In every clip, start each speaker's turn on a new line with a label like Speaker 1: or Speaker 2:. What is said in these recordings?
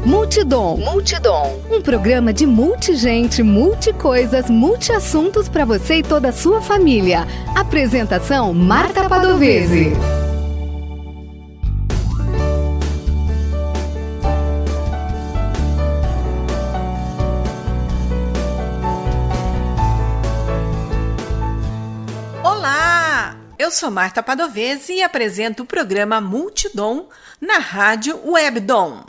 Speaker 1: Multidom. Um programa de multigente, multicoisas, multiassuntos para você e toda a sua família. Apresentação: Marta Padovese.
Speaker 2: Olá! Eu sou Marta Padovese e apresento o programa Multidom na Rádio Webdom.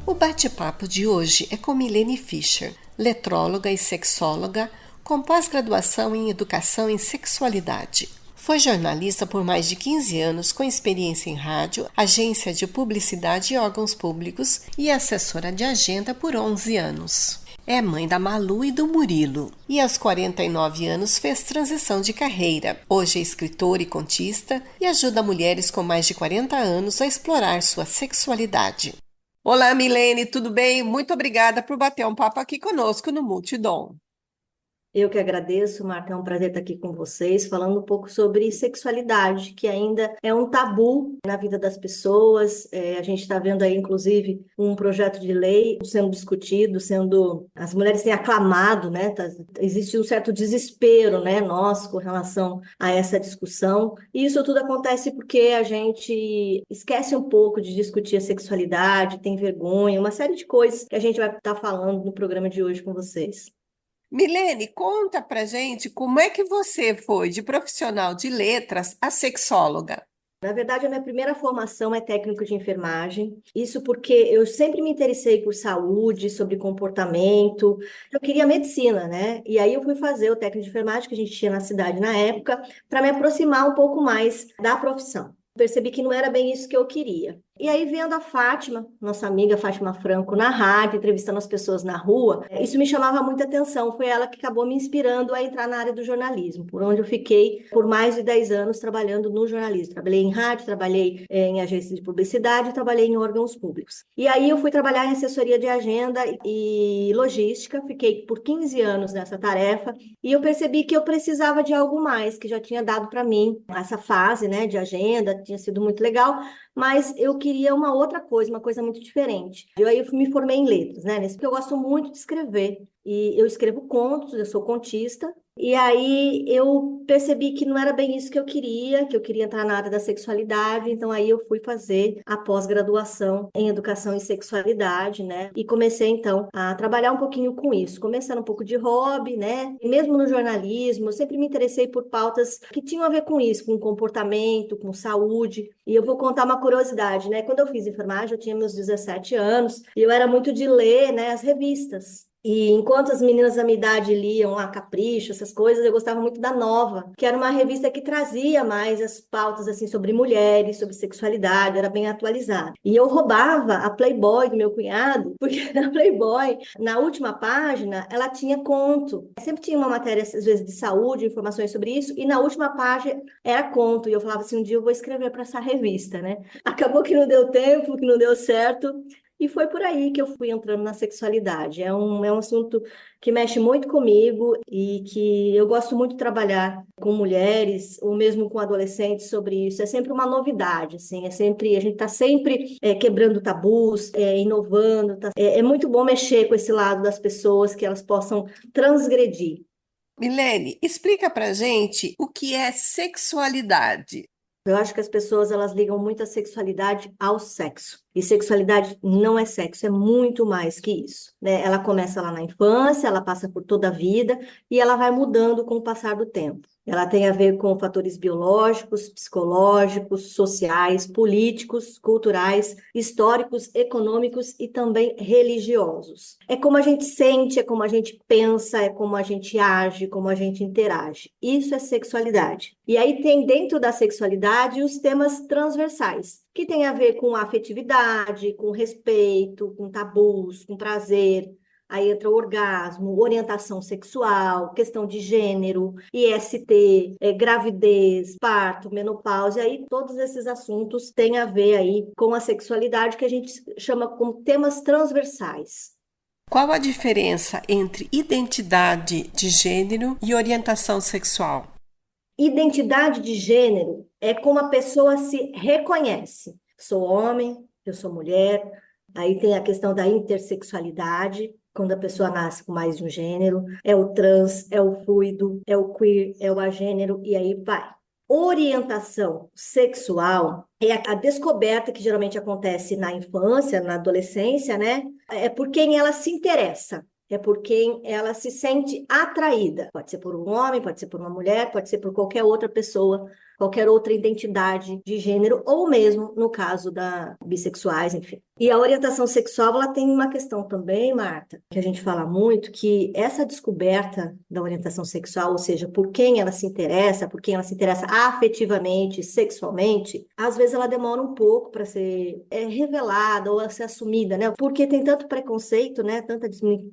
Speaker 2: O bate-papo de hoje é com Milene Fischer, letróloga e sexóloga com pós-graduação em Educação em Sexualidade. Foi jornalista por mais de 15 anos com experiência em rádio, agência de publicidade e órgãos públicos e assessora de agenda por 11 anos. É mãe da Malu e do Murilo e aos 49 anos fez transição de carreira. Hoje é escritora e contista e ajuda mulheres com mais de 40 anos a explorar sua sexualidade. Olá, Milene, tudo bem? Muito obrigada por bater um papo aqui conosco no Multidom.
Speaker 3: Eu que agradeço, Marta, é um prazer estar aqui com vocês, falando um pouco sobre sexualidade, que ainda é um tabu na vida das pessoas. A gente está vendo aí, inclusive, um projeto de lei sendo discutido, as mulheres têm aclamado, né? Existe um certo desespero, né, nosso com relação a essa discussão. E isso tudo acontece porque a gente esquece um pouco de discutir a sexualidade, tem vergonha, uma série de coisas que a gente vai estar falando no programa de hoje com vocês.
Speaker 2: Milene, conta pra gente como é que você foi de profissional de letras a sexóloga.
Speaker 3: Na verdade, a minha primeira formação é técnico de enfermagem. Isso porque eu sempre me interessei por saúde, sobre comportamento. Eu queria medicina, né? E aí eu fui fazer o técnico de enfermagem que a gente tinha na cidade na época, para me aproximar um pouco mais da profissão. Percebi que não era bem isso que eu queria. E aí, vendo a Fátima, nossa amiga Fátima Franco, na rádio, entrevistando as pessoas na rua, isso me chamava muita atenção. Foi ela que acabou me inspirando a entrar na área do jornalismo, por onde eu fiquei por mais de 10 anos trabalhando no jornalismo. Trabalhei em rádio, trabalhei em agência de publicidade, trabalhei em órgãos públicos. E aí eu fui trabalhar em assessoria de agenda e logística, fiquei por 15 anos nessa tarefa, e eu percebi que eu precisava de algo mais, que já tinha dado para mim essa fase, né, de agenda, tinha sido muito legal, mas eu queria uma outra coisa, uma coisa muito diferente. Aí eu me formei em letras, né? Porque eu gosto muito de escrever. E eu escrevo contos, eu sou contista. E aí eu percebi que não era bem isso que eu queria entrar na área da sexualidade. Então aí eu fui fazer a pós-graduação em Educação e Sexualidade, né? E comecei então a trabalhar um pouquinho com isso. Começando um pouco de hobby, né? E mesmo no jornalismo, eu sempre me interessei por pautas que tinham a ver com isso, com comportamento, com saúde. E eu vou contar uma curiosidade, né? Quando eu fiz enfermagem, eu tinha meus 17 anos e eu era muito de ler, né, as revistas. E enquanto as meninas da minha idade liam a Capricho, essas coisas, eu gostava muito da Nova, que era uma revista que trazia mais as pautas assim sobre mulheres, sobre sexualidade, era bem atualizada. E eu roubava a Playboy do meu cunhado, porque na Playboy, na última página, ela tinha conto. Sempre tinha uma matéria, às vezes, de saúde, informações sobre isso, e na última página era conto. E eu falava assim, um dia eu vou escrever para essa revista, né? Acabou que não deu tempo, que não deu certo. E foi por aí que eu fui entrando na sexualidade. É um assunto que mexe muito comigo e que eu gosto muito de trabalhar com mulheres ou mesmo com adolescentes sobre isso. É sempre uma novidade, assim, a gente está sempre quebrando tabus, inovando. É muito bom mexer com esse lado das pessoas, que elas possam transgredir.
Speaker 2: Milene, explica pra gente o que é sexualidade.
Speaker 3: Eu acho que as pessoas elas ligam muito a sexualidade ao sexo. E sexualidade não é sexo, é muito mais que isso, né? Ela começa lá na infância, ela passa por toda a vida e ela vai mudando com o passar do tempo. Ela tem a ver com fatores biológicos, psicológicos, sociais, políticos, culturais, históricos, econômicos e também religiosos. É como a gente sente, é como a gente pensa, é como a gente age, como a gente interage. Isso é sexualidade. E aí tem dentro da sexualidade os temas transversais, que tem a ver com afetividade, com respeito, com tabus, com prazer. Aí entra o orgasmo, orientação sexual, questão de gênero, IST, gravidez, parto, menopausa. E aí todos esses assuntos têm a ver aí com a sexualidade, que a gente chama como temas transversais.
Speaker 2: Qual a diferença entre identidade de gênero e orientação sexual?
Speaker 3: Identidade de gênero é como a pessoa se reconhece. sou homem, eu sou mulher. Aí tem a questão da intersexualidade, quando a pessoa nasce com mais de um gênero, é o trans, é o fluido, é o queer, é o agênero, e aí vai. Orientação sexual é a descoberta que geralmente acontece na infância, na adolescência, né? É por quem ela se interessa. É por quem ela se sente atraída. Pode ser por um homem, pode ser por uma mulher, pode ser por qualquer outra pessoa, qualquer outra identidade de gênero, ou mesmo no caso da bissexuais, enfim. E a orientação sexual, ela tem uma questão também, Marta, que a gente fala muito, que essa descoberta da orientação sexual, ou seja, por quem ela se interessa, por quem ela se interessa afetivamente, sexualmente, às vezes ela demora um pouco para ser revelada ou ser assumida, né? Porque tem tanto preconceito, né? Tanta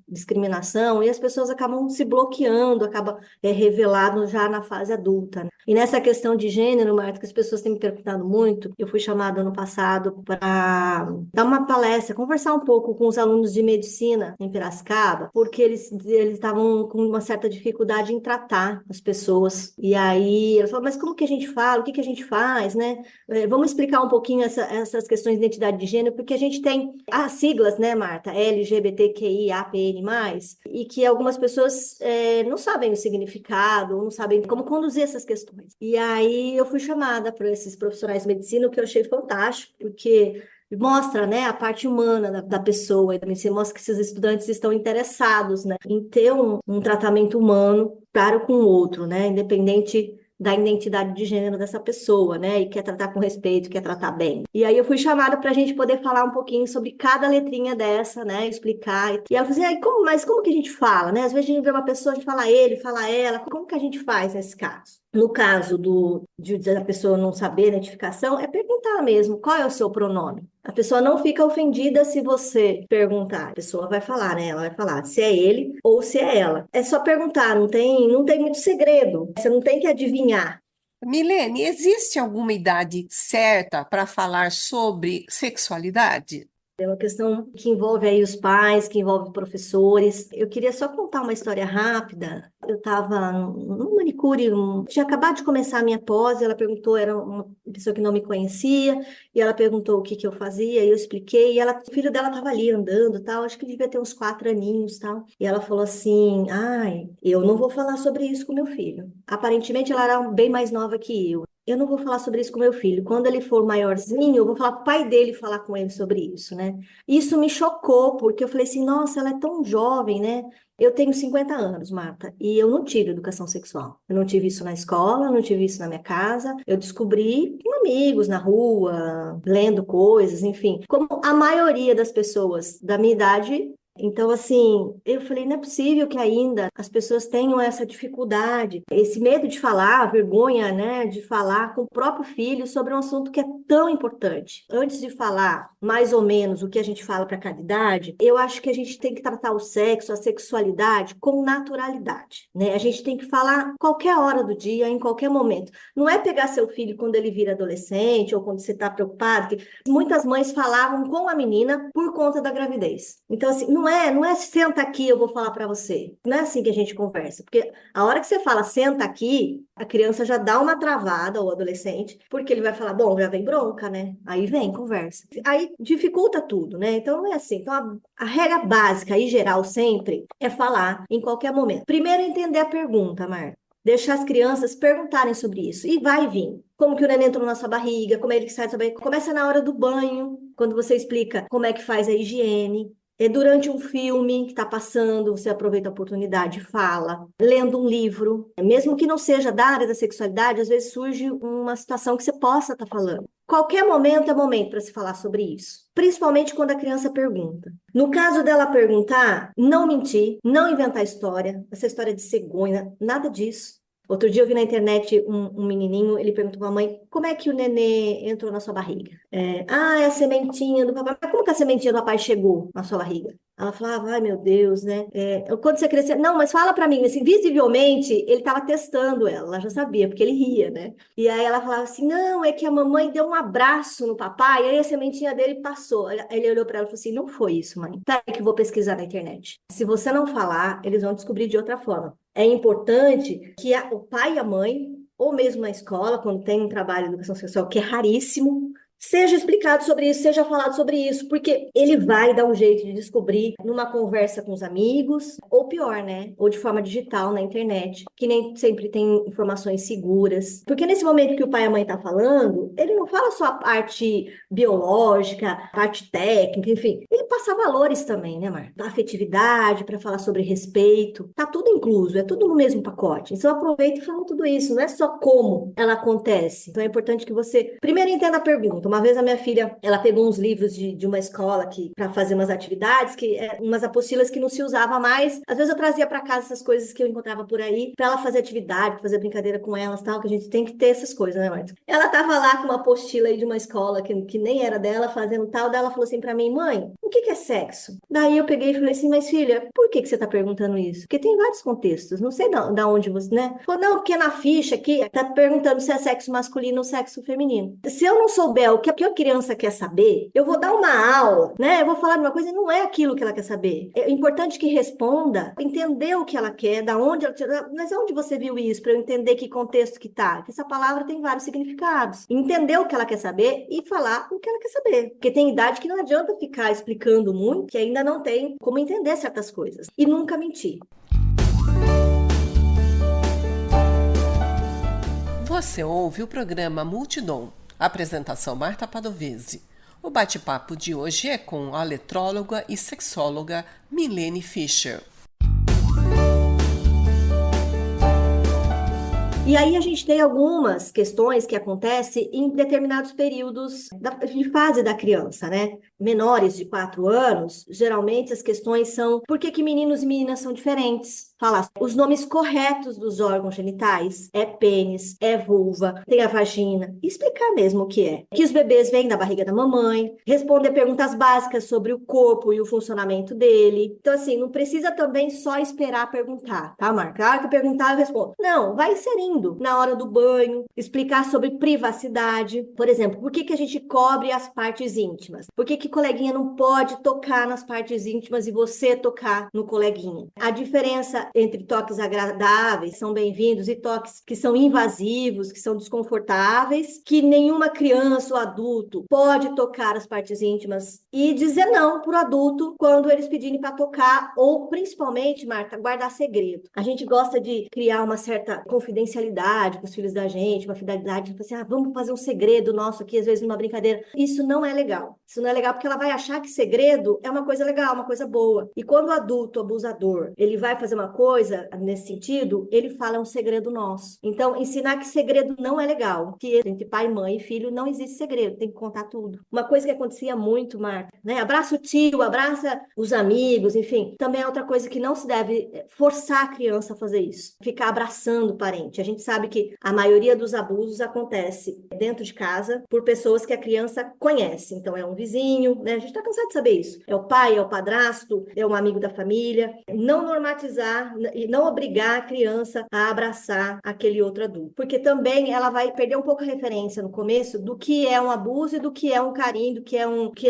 Speaker 3: discriminação, e as pessoas acabam se bloqueando, acaba revelado já na fase adulta, né? E nessa questão de gênero, Marta, que as pessoas têm me perguntado muito, eu fui chamada ano passado para dar uma palestra, conversar um pouco com os alunos de medicina em Piracicaba, porque eles estavam com uma certa dificuldade em tratar as pessoas. E aí, eles falaram, mas como que a gente fala? O que que a gente faz, né? Vamos explicar um pouquinho essas questões de identidade de gênero, porque a gente tem as siglas, né, Marta? LGBTQIAPN+, e que algumas pessoas não sabem o significado, ou não sabem como conduzir essas questões. E aí, eu fui chamada para esses profissionais de medicina, o que eu achei fantástico, porque mostra, né, a parte humana da pessoa, e também você mostra que esses estudantes estão interessados, né, em ter um tratamento humano para com o outro, né, independente da identidade de gênero dessa pessoa, né, e quer tratar com respeito, quer tratar bem. E aí eu fui chamada para a gente poder falar um pouquinho sobre cada letrinha dessa, né, explicar. E ela falou assim, mas como que a gente fala, né? Às vezes a gente vê uma pessoa, a gente fala ele, fala ela, como que a gente faz nesse caso? No caso da pessoa não saber a identificação, é perguntar mesmo, qual é o seu pronome? A pessoa não fica ofendida se você perguntar. A pessoa vai falar, né? Ela vai falar se é ele ou se é ela. É só perguntar, não tem muito segredo. Você não tem que adivinhar.
Speaker 2: Milene, existe alguma idade certa para falar sobre sexualidade?
Speaker 3: É uma questão que envolve aí os pais, que envolve professores. Eu queria só contar uma história rápida. Eu estava num manicure, tinha acabado de começar a minha pós, e ela perguntou, era uma pessoa que não me conhecia, e ela perguntou o que que eu fazia, e eu expliquei, e o filho dela estava ali andando, tal, acho que ele devia ter uns 4 aninhos, tal. E ela falou assim, ai, eu não vou falar sobre isso com meu filho. Aparentemente ela era bem mais nova que eu. Eu não vou falar sobre isso com meu filho. Quando ele for maiorzinho, eu vou falar pro pai dele falar com ele sobre isso, né? Isso me chocou, porque eu falei assim, nossa, ela é tão jovem, né? Eu tenho 50 anos, Marta, e eu não tive educação sexual. Eu não tive isso na escola, não tive isso na minha casa. Eu descobri com amigos na rua, lendo coisas, enfim. Como a maioria das pessoas da minha idade. Então, assim, eu falei, não é possível que ainda as pessoas tenham essa dificuldade, esse medo de falar, a vergonha, né, de falar com o próprio filho sobre um assunto que é tão importante. Antes de falar mais ou menos o que a gente fala para cada idade, eu acho que a gente tem que tratar o sexo, a sexualidade com naturalidade, né? A gente tem que falar qualquer hora do dia, em qualquer momento. Não é pegar seu filho quando ele vira adolescente ou quando você está preocupado, que muitas mães falavam com a menina por conta da gravidez. Então, assim, não é senta aqui, eu vou falar para você. Não é assim que a gente conversa, porque a hora que você fala senta aqui, a criança já dá uma travada, ou o adolescente, porque ele vai falar, bom, já vem bronca, né? Aí vem, conversa. Aí dificulta tudo, né? Então não é assim. Então a regra básica e geral sempre é falar em qualquer momento. Primeiro entender a pergunta, Marta. Deixar as crianças perguntarem sobre isso. E vai vir. Como que o neném entrou na sua barriga, como é que sai da sua barriga. Começa na hora do banho, quando você explica como é que faz a higiene. Durante um filme que está passando, você aproveita a oportunidade e fala. Lendo um livro, mesmo que não seja da área da sexualidade, às vezes surge uma situação que você possa estar falando. Qualquer momento é momento para se falar sobre isso, principalmente quando a criança pergunta. No caso dela perguntar, não mentir, não inventar história, essa história de cegonha, nada disso. Outro dia eu vi na internet um menininho, ele perguntou para a mãe, como é que o nenê entrou na sua barriga? É a sementinha do papai. Mas como que a sementinha do papai chegou na sua barriga? Ela falava, ai meu Deus, né? Quando você crescer... Não, mas fala para mim, assim, visivelmente, ele estava testando ela já sabia, porque ele ria, né? E aí ela falava assim, não, é que a mamãe deu um abraço no papai, e aí a sementinha dele passou. Ele olhou para ela e falou assim, não foi isso, mãe. Tá aí que eu vou pesquisar na internet. Se você não falar, eles vão descobrir de outra forma. É importante que o pai e a mãe, ou mesmo na escola, quando tem um trabalho de educação sexual, que é raríssimo, seja explicado sobre isso, seja falado sobre isso, porque ele vai dar um jeito de descobrir numa conversa com os amigos, ou pior, né? Ou de forma digital na internet, que nem sempre tem informações seguras. Porque nesse momento que o pai e a mãe tá falando, ele não fala só a parte biológica, a parte técnica, enfim. Ele passa valores também, né, Marta? Afetividade, para falar sobre respeito. Tá tudo incluso, é tudo no mesmo pacote. Então aproveita e fala tudo isso, não é só como ela acontece. Então é importante que você primeiro entenda a pergunta. Uma vez a minha filha, ela pegou uns livros de uma escola que para fazer umas atividades, umas apostilas que não se usava mais. Às vezes eu trazia para casa essas coisas que eu encontrava por aí, para ela fazer atividade, fazer brincadeira com elas, tal, que a gente tem que ter essas coisas, né, Marta? Ela tava lá com uma apostila aí de uma escola que nem era dela, fazendo tal, daí ela falou assim para mim: "Mãe, o que é sexo?" Daí eu peguei e falei assim: "Mas filha, por que você tá perguntando isso?" Porque tem vários contextos, não sei da onde você, né? Falou: "Não, porque na ficha aqui tá perguntando se é sexo masculino ou sexo feminino. Se eu não souber o que a criança quer saber, eu vou dar uma aula, né? Eu vou falar de uma coisa e não é aquilo que ela quer saber. É importante que responda, entender o que ela quer, da onde ela tirou, mas onde você viu isso, para eu entender que contexto que tá. Porque essa palavra tem vários significados. Entender o que ela quer saber e falar o que ela quer saber. Porque tem idade que não adianta ficar explicando muito, que ainda não tem como entender certas coisas. E nunca mentir.
Speaker 2: Você ouve o programa Multidom. Apresentação Marta Padovese. O bate-papo de hoje é com a letróloga e sexóloga Milene Fischer.
Speaker 3: E aí a gente tem algumas questões que acontecem em determinados períodos de fase da criança, né? Menores de 4 anos, geralmente as questões são por que meninos e meninas são diferentes? Falar os nomes corretos dos órgãos genitais, é pênis, é vulva, tem a vagina, explicar mesmo o que é. Que os bebês vêm da barriga da mamãe, responder perguntas básicas sobre o corpo e o funcionamento dele. Então, assim, não precisa também só esperar perguntar, tá, Marca? A hora que perguntar, eu respondo. Não, vai inserindo na hora do banho, explicar sobre privacidade. Por exemplo, por que a gente cobre as partes íntimas? Por que coleguinha não pode tocar nas partes íntimas e você tocar no coleguinha? A diferença entre toques agradáveis, são bem-vindos, e toques que são invasivos, que são desconfortáveis, que nenhuma criança ou adulto pode tocar as partes íntimas, e dizer não para o adulto quando eles pedirem para tocar, ou principalmente, Marta, guardar segredo. A gente gosta de criar uma certa confidencialidade com os filhos da gente, uma fidelidade, tipo assim, vamos fazer um segredo nosso aqui, às vezes numa brincadeira. Isso não é legal. Isso não é legal porque ela vai achar que segredo é uma coisa legal, uma coisa boa. E quando o adulto, o abusador, ele vai fazer uma coisa nesse sentido, ele fala é um segredo nosso. Então, ensinar que segredo não é legal. Que entre pai, mãe e filho não existe segredo, tem que contar tudo. Uma coisa que acontecia muito, Marta, né? Abraça o tio, abraça os amigos, enfim. Também é outra coisa que não se deve forçar a criança a fazer isso. Ficar abraçando o parente. A gente sabe que a maioria dos abusos acontece dentro de casa por pessoas que a criança conhece. Então, é um vizinho, né? A gente tá cansado de saber isso. É o pai, é o padrasto, é um amigo da família. Não normatizar e não obrigar a criança a abraçar aquele outro adulto. Porque também ela vai perder um pouco a referência no começo do que é um abuso e do que é um carinho, do que é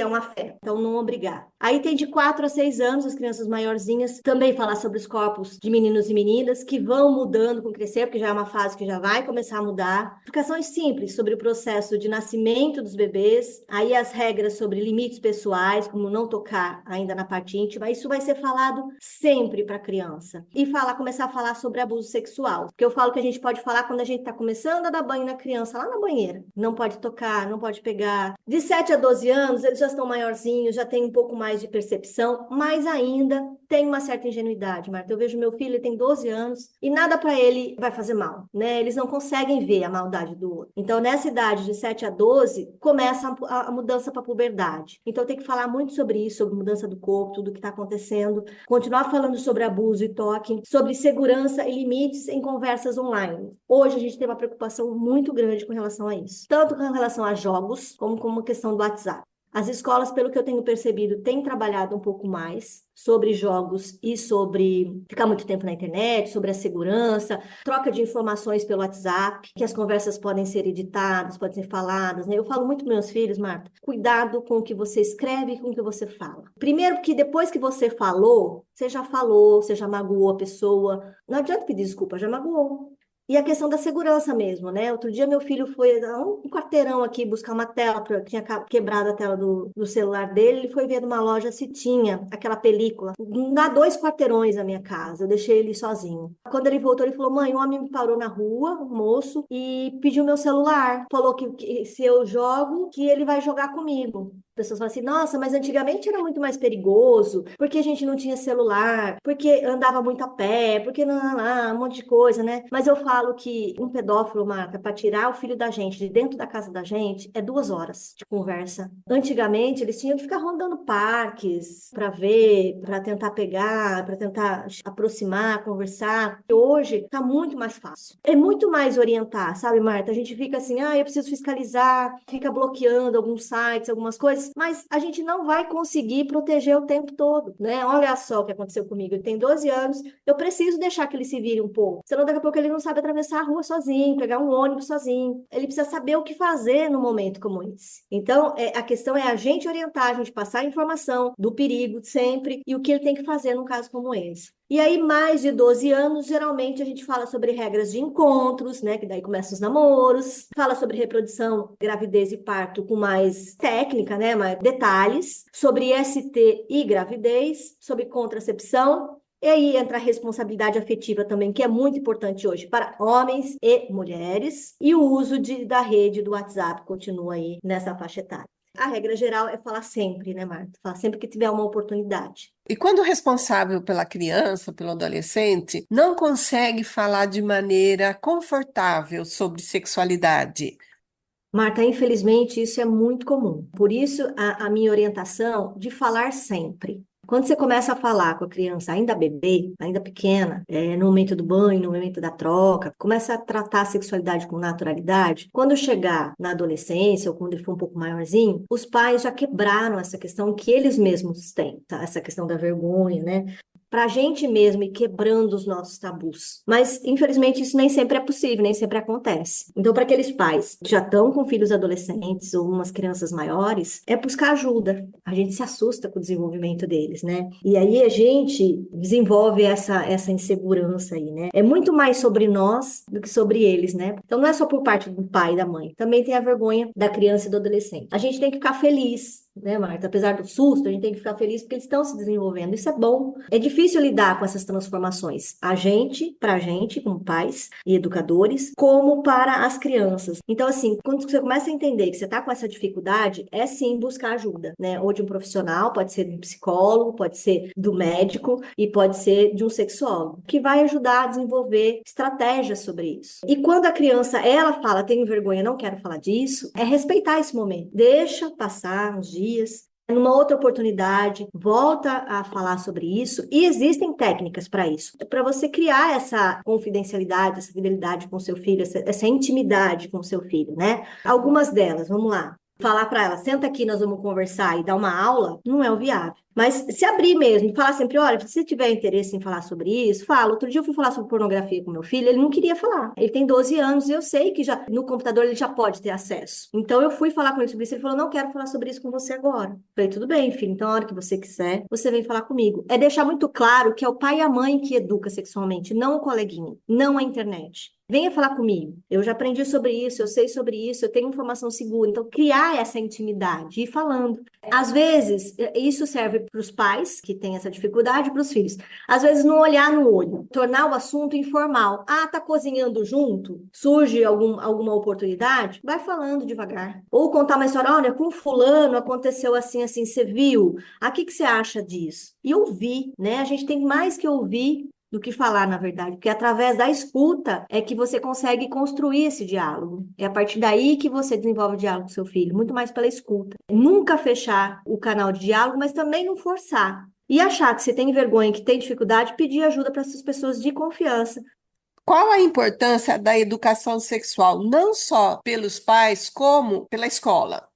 Speaker 3: um afeto. Então, não obrigar. Aí tem de 4 a 6 anos, as crianças maiorzinhas, também falar sobre os corpos de meninos e meninas, que vão mudando com o crescer, porque já é uma fase que já vai começar a mudar. Explicações simples sobre o processo de nascimento dos bebês, aí as regras sobre limites pessoais, como não tocar ainda na parte íntima, isso vai ser falado sempre para a criança. E começar a falar sobre abuso sexual, porque eu falo que a gente pode falar quando a gente está começando a dar banho na criança, lá na banheira. Não pode tocar, não pode pegar. De 7 a 12 anos, eles já estão maiorzinhos, já têm um pouco mais de percepção, mas ainda tem uma certa ingenuidade, Marta. Eu vejo meu filho, ele tem 12 anos e nada para ele vai fazer mal, né? Eles não conseguem ver a maldade do outro. Então, nessa idade de 7 a 12, começa a mudança para a puberdade. Então, tem que falar muito sobre isso, sobre mudança do corpo, tudo que está acontecendo. Continuar falando sobre abuso e toque, sobre segurança e limites em conversas online. Hoje, a gente tem uma preocupação muito grande com relação a isso. Tanto com relação a jogos, como com a questão do WhatsApp. As escolas, pelo que eu tenho percebido, têm trabalhado um pouco mais sobre jogos e sobre ficar muito tempo na internet, sobre a segurança, troca de informações pelo WhatsApp, que as conversas podem ser editadas, podem ser faladas, né? Eu falo muito para meus filhos, Marta, cuidado com o que você escreve e com o que você fala. Primeiro, porque depois que você falou, você já magoou a pessoa. Não adianta pedir desculpa, já magoou. E a questão da segurança mesmo, né? Outro dia meu filho foi a um quarteirão aqui buscar uma tela, que tinha quebrado a tela do celular dele, ele foi ver numa loja se tinha aquela película. Dá 2 quarteirões da minha casa, eu deixei ele sozinho. Quando ele voltou, ele falou, mãe, um homem me parou na rua, um moço, e pediu meu celular. Falou que se eu jogo, que ele vai jogar comigo. As pessoas falam assim, nossa, mas antigamente era muito mais perigoso, porque a gente não tinha celular, porque andava muito a pé, porque um monte de coisa, né? Mas eu falo que um pedófilo, Marta, para tirar o filho da gente de dentro da casa da gente, é 2 horas de conversa. Antigamente, eles tinham que ficar rondando parques para ver, para tentar pegar, para tentar aproximar, conversar. E hoje tá muito mais fácil. É muito mais orientar, sabe, Marta? A gente fica assim, eu preciso fiscalizar, fica bloqueando alguns sites, algumas coisas, mas a gente não vai conseguir proteger o tempo todo, né? Olha só o que aconteceu comigo. Ele tem 12 anos, eu preciso deixar que ele se vire um pouco. Senão, daqui a pouco, ele não sabe atravessar a rua sozinho, pegar um ônibus sozinho. Ele precisa saber o que fazer no momento como esse. Então, a questão é a gente orientar, a gente passar a informação do perigo sempre e o que ele tem que fazer num caso como esse. E aí, mais de 12 anos, geralmente a gente fala sobre regras de encontros, né? Que daí começam os namoros. Fala sobre reprodução, gravidez e parto com mais técnica, né? Mais detalhes. Sobre ST e gravidez. Sobre contracepção. E aí entra a responsabilidade afetiva também, que é muito importante hoje para homens e mulheres. E o uso da rede do WhatsApp continua aí nessa faixa etária. A regra geral é falar sempre, né, Marta? Falar sempre que tiver uma oportunidade.
Speaker 2: E quando o responsável pela criança, pelo adolescente, não consegue falar de maneira confortável sobre sexualidade?
Speaker 3: Marta, infelizmente, isso é muito comum. Por isso, a minha orientação de falar sempre. Quando você começa a falar com a criança ainda bebê, ainda pequena, no momento do banho, no momento da troca, começa a tratar a sexualidade com naturalidade, quando chegar na adolescência ou quando ele for um pouco maiorzinho, os pais já quebraram essa questão que eles mesmos têm, tá? Essa questão da vergonha, né? Para a gente mesmo ir quebrando os nossos tabus. Mas, infelizmente, isso nem sempre é possível, nem sempre acontece. Então, para aqueles pais que já estão com filhos adolescentes ou umas crianças maiores, é buscar ajuda. A gente se assusta com o desenvolvimento deles, né? E aí a gente desenvolve essa insegurança aí, né? É muito mais sobre nós do que sobre eles, né? Então, não é só por parte do pai e da mãe. Também tem a vergonha da criança e do adolescente. A gente tem que ficar feliz, né, Marta? Apesar do susto, a gente tem que ficar feliz porque eles estão se desenvolvendo. Isso é bom. É difícil lidar com essas transformações. Pra gente, como pais e educadores, como para as crianças. Então, assim, quando você começa a entender que você está com essa dificuldade, é sim buscar ajuda, né? Ou de um profissional, pode ser de um psicólogo, pode ser do médico e pode ser de um sexólogo, que vai ajudar a desenvolver estratégias sobre isso. E quando a criança, ela fala, tenho vergonha, não quero falar disso, é respeitar esse momento. Deixa passar uns dias, numa outra oportunidade, volta a falar sobre isso, e existem técnicas para isso, para você criar essa confidencialidade, essa fidelidade com seu filho, essa intimidade com seu filho, né? Algumas delas, vamos lá. Falar para ela, senta aqui, nós vamos conversar e dar uma aula, não é o viável. Mas se abrir mesmo, falar sempre, olha, se você tiver interesse em falar sobre isso, fala. Outro dia eu fui falar sobre pornografia com meu filho, ele não queria falar. Ele tem 12 anos e eu sei que já no computador ele já pode ter acesso. Então eu fui falar com ele sobre isso, ele falou, não quero falar sobre isso com você agora. Eu falei, tudo bem, filho, então a hora que você quiser, você vem falar comigo. É deixar muito claro que é o pai e a mãe que educa sexualmente, não o coleguinha, não a internet. Venha falar comigo. Eu já aprendi sobre isso, eu sei sobre isso, eu tenho informação segura. Então, criar essa intimidade, ir falando. Às vezes, isso serve para os pais, que têm essa dificuldade, para os filhos. Às vezes, não olhar no olho, tornar o assunto informal. Ah, tá cozinhando junto? Surge alguma oportunidade? Vai falando devagar. Ou contar uma história, olha, com fulano aconteceu assim, assim, você viu? Ah, o que você acha disso? E ouvir, né? A gente tem mais que ouvir do que falar, na verdade, porque através da escuta é que você consegue construir esse diálogo. É a partir daí que você desenvolve o diálogo com seu filho, muito mais pela escuta. Nunca fechar o canal de diálogo, mas também não forçar. E achar que você tem vergonha, que tem dificuldade, pedir ajuda para essas pessoas de confiança.
Speaker 2: Qual a importância da educação sexual, não só pelos pais, como pela escola?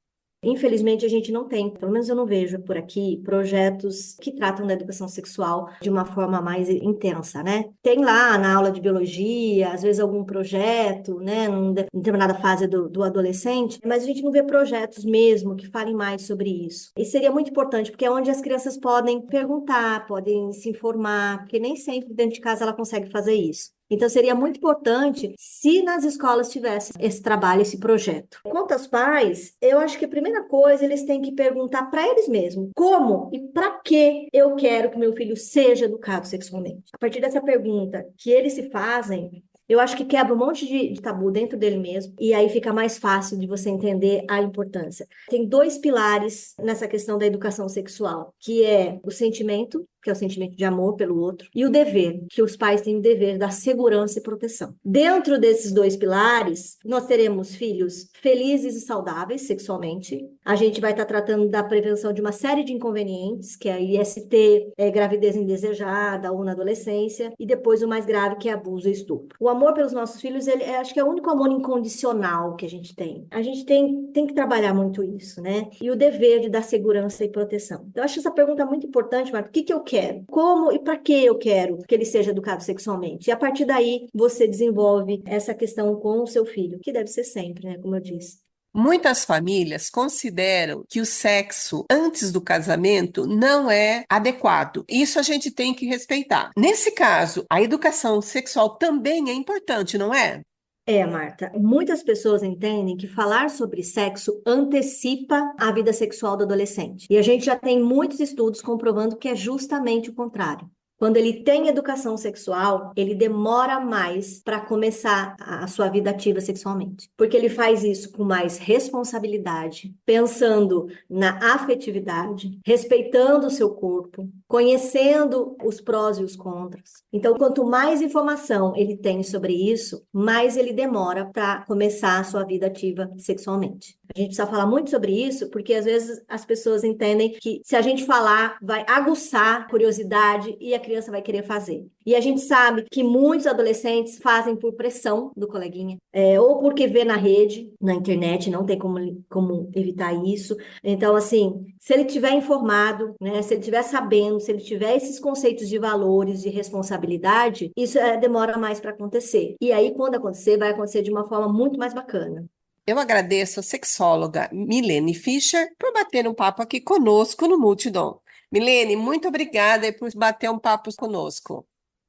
Speaker 3: Infelizmente, a gente não tem, pelo menos eu não vejo por aqui, projetos que tratam da educação sexual de uma forma mais intensa, né? Tem lá na aula de biologia, às vezes algum projeto, né, em determinada fase do adolescente, mas a gente não vê projetos mesmo que falem mais sobre isso. E seria muito importante, porque é onde as crianças podem perguntar, podem se informar, porque nem sempre dentro de casa ela consegue fazer isso. Então, seria muito importante se nas escolas tivesse esse trabalho, esse projeto. Quanto aos pais, eu acho que a primeira coisa, eles têm que perguntar para eles mesmos, como e para que eu quero que meu filho seja educado sexualmente? A partir dessa pergunta que eles se fazem, eu acho que quebra um monte de tabu dentro dele mesmo, e aí fica mais fácil de você entender a importância. Tem 2 pilares nessa questão da educação sexual, que é o sentimento, que é o sentimento de amor pelo outro, e o dever, que os pais têm o dever da segurança e proteção. Dentro desses 2 pilares, nós teremos filhos felizes e saudáveis sexualmente. A gente vai estar tratando da prevenção de uma série de inconvenientes, que é IST, gravidez indesejada ou na adolescência, e depois o mais grave, que é abuso e estupro. O amor pelos nossos filhos, acho que é o único amor incondicional que a gente tem. A gente tem que trabalhar muito isso, né? E o dever de dar segurança e proteção. Então, eu acho essa pergunta muito importante, Marta. O que eu quero? Como e para que eu quero que ele seja educado sexualmente? E a partir daí, você desenvolve essa questão com o seu filho, que deve ser sempre, né? Como eu disse.
Speaker 2: Muitas famílias consideram que o sexo antes do casamento não é adequado. Isso a gente tem que respeitar. Nesse caso, a educação sexual também é importante, não é?
Speaker 3: Marta, muitas pessoas entendem que falar sobre sexo antecipa a vida sexual do adolescente. E a gente já tem muitos estudos comprovando que é justamente o contrário. Quando ele tem educação sexual, ele demora mais para começar a sua vida ativa sexualmente. Porque ele faz isso com mais responsabilidade, pensando na afetividade, respeitando o seu corpo, conhecendo os prós e os contras. Então, quanto mais informação ele tem sobre isso, mais ele demora para começar a sua vida ativa sexualmente. A gente precisa falar muito sobre isso, porque às vezes as pessoas entendem que se a gente falar, vai aguçar a curiosidade e a criança vai querer fazer. E a gente sabe que muitos adolescentes fazem por pressão do coleguinha, ou porque vê na rede, na internet, não tem como evitar isso. Então, assim, se ele estiver informado, né, se ele estiver sabendo, se ele tiver esses conceitos de valores, de responsabilidade, isso demora mais para acontecer. E aí, quando acontecer, vai acontecer de uma forma muito mais bacana.
Speaker 2: Eu agradeço a sexóloga Milene Fischer por bater um papo aqui conosco no Multidom. Milene, muito obrigada por bater um papo conosco.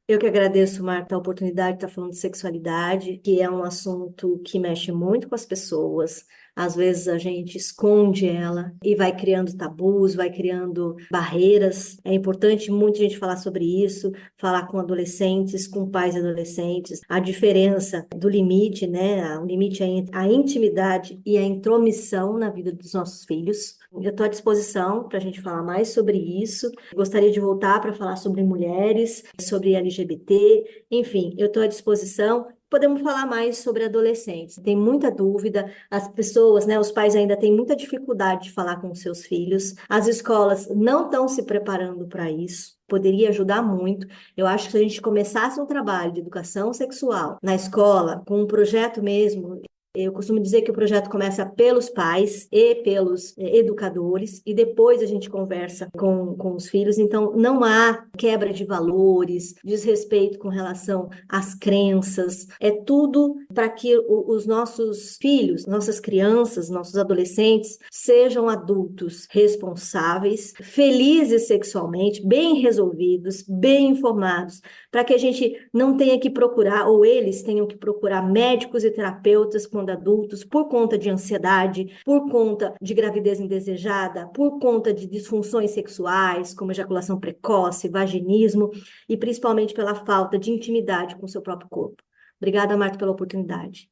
Speaker 3: Eu que agradeço, Marta, a oportunidade de estar falando de sexualidade, que é um assunto que mexe muito com as pessoas. Às vezes a gente esconde ela e vai criando tabus, vai criando barreiras. É importante muito a gente falar sobre isso, falar com adolescentes, com pais e adolescentes, a diferença do limite, né? O limite é a intimidade e a intromissão na vida dos nossos filhos. Eu estou à disposição para a gente falar mais sobre isso. Gostaria de voltar para falar sobre mulheres, sobre LGBT, enfim, eu estou à disposição. Podemos falar mais sobre adolescentes. Tem muita dúvida, as pessoas, né, os pais ainda têm muita dificuldade de falar com os seus filhos. As escolas não estão se preparando para isso. Poderia ajudar muito. Eu acho que se a gente começasse um trabalho de educação sexual na escola, com um projeto mesmo. Eu costumo dizer que o projeto começa pelos pais e pelos educadores, e depois a gente conversa com os filhos. Então, não há quebra de valores, desrespeito com relação às crenças. É tudo para que os nossos filhos, nossas crianças, nossos adolescentes sejam adultos responsáveis, felizes sexualmente, bem resolvidos, bem informados, para que a gente não tenha que procurar, ou eles tenham que procurar médicos e terapeutas quando adultos, por conta de ansiedade, por conta de gravidez indesejada, por conta de disfunções sexuais, como ejaculação precoce, vaginismo, e principalmente pela falta de intimidade com o seu próprio corpo. Obrigada, Marta, pela oportunidade.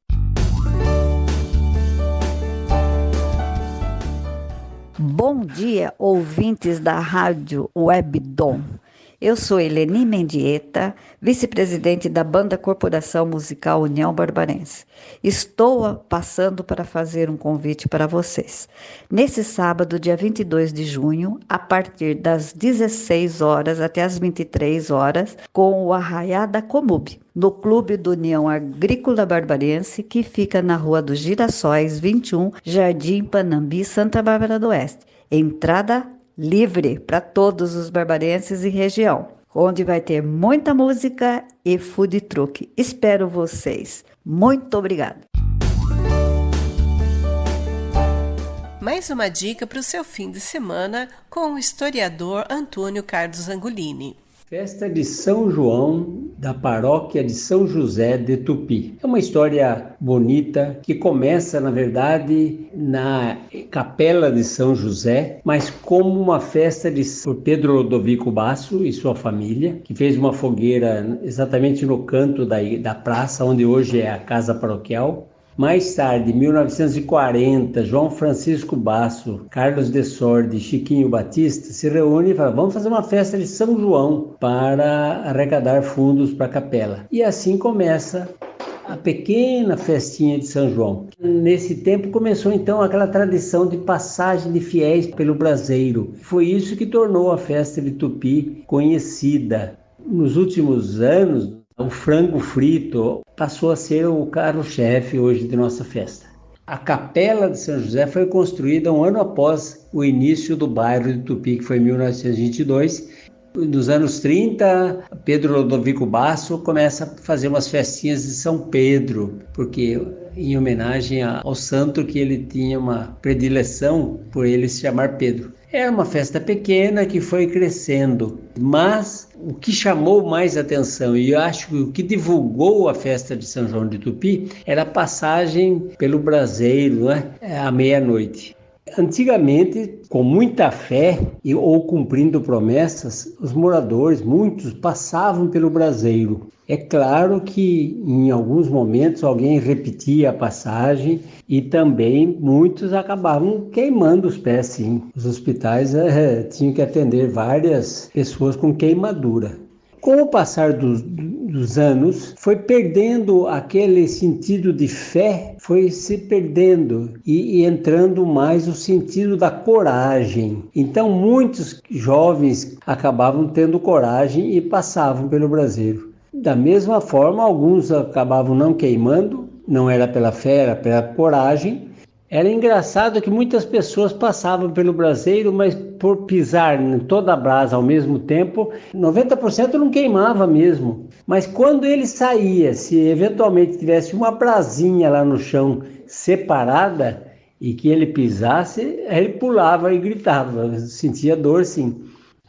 Speaker 4: Bom dia, ouvintes da Rádio Webdom. Eu sou Eleni Mendieta, vice-presidente da Banda Corporação Musical União Barbarense. Estou passando para fazer um convite para vocês. Nesse sábado, dia 22 de junho, a partir das 16 horas até as 23 horas, com o Arraiá da Comub, no Clube do União Agrícola Barbarense, que fica na Rua dos Girassóis, 21, Jardim Panambi, Santa Bárbara do Oeste. Entrada livre para todos os barbarenses e região, onde vai ter muita música e food truck. Espero vocês. Muito obrigada.
Speaker 2: Mais uma dica para o seu fim de semana com o historiador Antônio Carlos Angolini.
Speaker 5: Festa de São João da paróquia de São José de Tupi. É uma história bonita que começa, na verdade, na capela de São José, mas como uma festa por Pedro Lodovico Basso e sua família, que fez uma fogueira exatamente no canto da praça, onde hoje é a casa paroquial. Mais tarde, em 1940, João Francisco Basso, Carlos de Sordi e Chiquinho Batista se reúnem e falam: vamos fazer uma festa de São João para arrecadar fundos para a capela. E assim começa a pequena festinha de São João. Nesse tempo começou então aquela tradição de passagem de fiéis pelo braseiro. Foi isso que tornou a festa de Tupi conhecida. Nos últimos anos, o frango frito passou a ser o carro-chefe hoje de nossa festa. A Capela de São José foi construída um ano após o início do bairro de Tupi, que foi em 1922. Nos anos 30, Pedro Lodovico Basso começa a fazer umas festinhas de São Pedro, porque em homenagem ao santo que ele tinha uma predileção por ele se chamar Pedro. Era uma festa pequena que foi crescendo, mas o que chamou mais atenção, e eu acho que o que divulgou a festa de São João de Tupi, era a passagem pelo braseiro, à meia-noite. Antigamente, com muita fé ou cumprindo promessas, os moradores, muitos, passavam pelo braseiro. É claro que em alguns momentos alguém repetia a passagem e também muitos acabavam queimando os pés, sim. Os hospitais tinham que atender várias pessoas com queimadura. Com o passar dos anos, foi perdendo aquele sentido de fé, foi se perdendo e entrando mais o sentido da coragem. Então, muitos jovens acabavam tendo coragem e passavam pelo braseiro. Da mesma forma, alguns acabavam não queimando, não era pela fé, era pela coragem. Era engraçado que muitas pessoas passavam pelo braseiro, mas por pisar em toda a brasa ao mesmo tempo, 90% não queimava mesmo. Mas quando ele saía, se eventualmente tivesse uma brasinha lá no chão separada e que ele pisasse, ele pulava e gritava, sentia dor sim.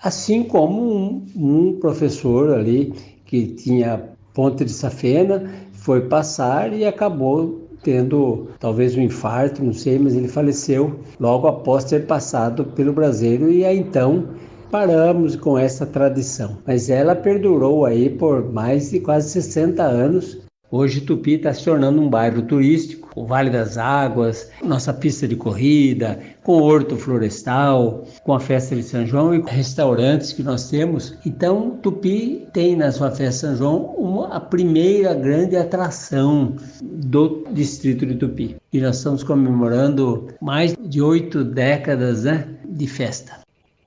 Speaker 5: Assim como um professor ali que tinha ponte de safena foi passar e acabou tendo talvez um infarto, não sei, mas ele faleceu logo após ter passado pelo braseiro e aí então paramos com essa tradição. Mas ela perdurou aí por mais de quase 60 anos. Hoje Tupi está se tornando um bairro turístico, o Vale das Águas, nossa pista de corrida, com horto florestal, com a festa de São João e restaurantes que nós temos. Então Tupi tem na sua festa de São João a primeira grande atração do distrito de Tupi. E nós estamos comemorando mais de 8 décadas de festa.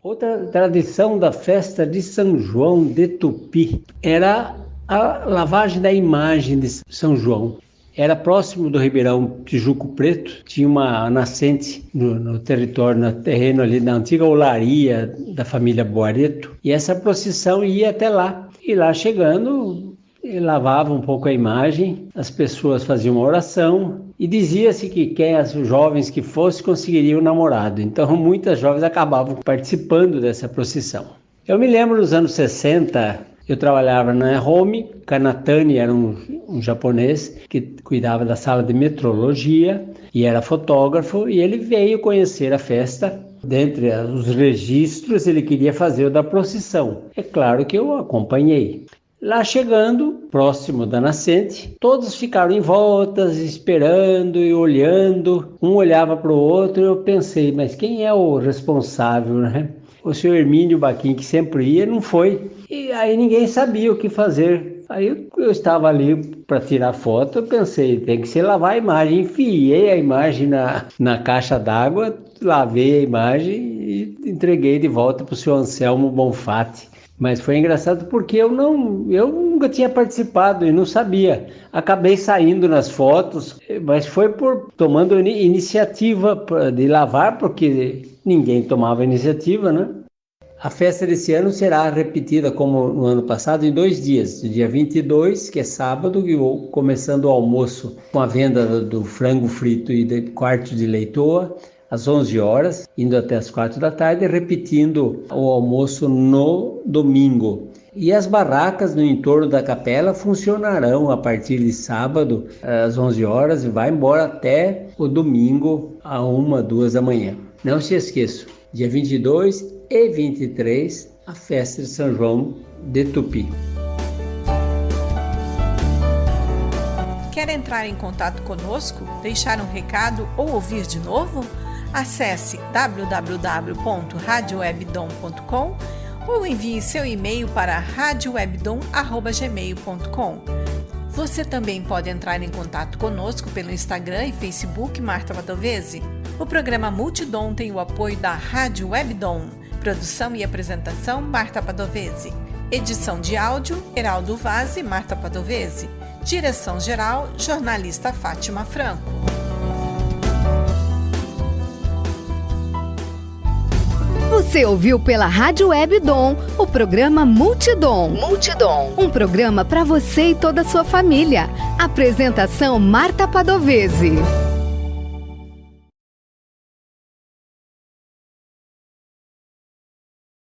Speaker 5: Outra tradição da festa de São João de Tupi era a lavagem da imagem de São João. Era próximo do Ribeirão Tijuco Preto, tinha uma nascente no território, no terreno ali da antiga olaria da família Boareto, e essa procissão ia até lá. E lá chegando, lavava um pouco a imagem, as pessoas faziam uma oração e dizia-se que os jovens que fossem conseguiriam um namorado. Então muitas jovens acabavam participando dessa procissão. Eu me lembro nos anos 60, eu trabalhava na Home, Kanatani era um japonês que cuidava da sala de metrologia e era fotógrafo, e ele veio conhecer a festa. Dentre os registros, ele queria fazer o da procissão. É claro que eu acompanhei. Lá chegando, próximo da nascente, todos ficaram em volta, esperando e olhando. Um olhava para o outro e eu pensei, mas quem é o responsável, né? O senhor Hermínio Baquim, que sempre ia, não foi. E aí ninguém sabia o que fazer. Aí eu estava ali para tirar foto, eu pensei, tem que se lavar a imagem. Enfiei a imagem na caixa d'água, lavei a imagem e entreguei de volta para o senhor Anselmo Bonfatti. Mas foi engraçado porque eu nunca tinha participado e não sabia. Acabei saindo nas fotos, mas foi tomando iniciativa de lavar, porque ninguém tomava iniciativa, né? A festa desse ano será repetida como no ano passado em 2 dias. No dia 22, que é sábado, começando o almoço com a venda do frango frito e de quarto de leitoa, às 11 horas, indo até as 4 da tarde, repetindo o almoço no domingo. E as barracas no entorno da capela funcionarão a partir de sábado, às 11 horas, e vai embora até o domingo, às 1, 2 da manhã. Não se esqueçam, dia 22 e 23, a festa de São João de Tupi.
Speaker 6: Quer entrar em contato conosco, deixar um recado ou ouvir de novo? Acesse www.radiowebdom.com ou envie seu e-mail para radiowebdom@gmail.com. Você também pode entrar em contato conosco pelo Instagram e Facebook Marta Padovese. O programa Multidom tem o apoio da Rádio Webdom. Produção e apresentação Marta Padovese. Edição de áudio Heraldo Vaz e Marta Padovese. Direção-geral, jornalista Fátima Franco.
Speaker 1: Você ouviu pela Rádio Webdom o programa Multidom. Um programa para você e toda a sua família. Apresentação Marta Padovese.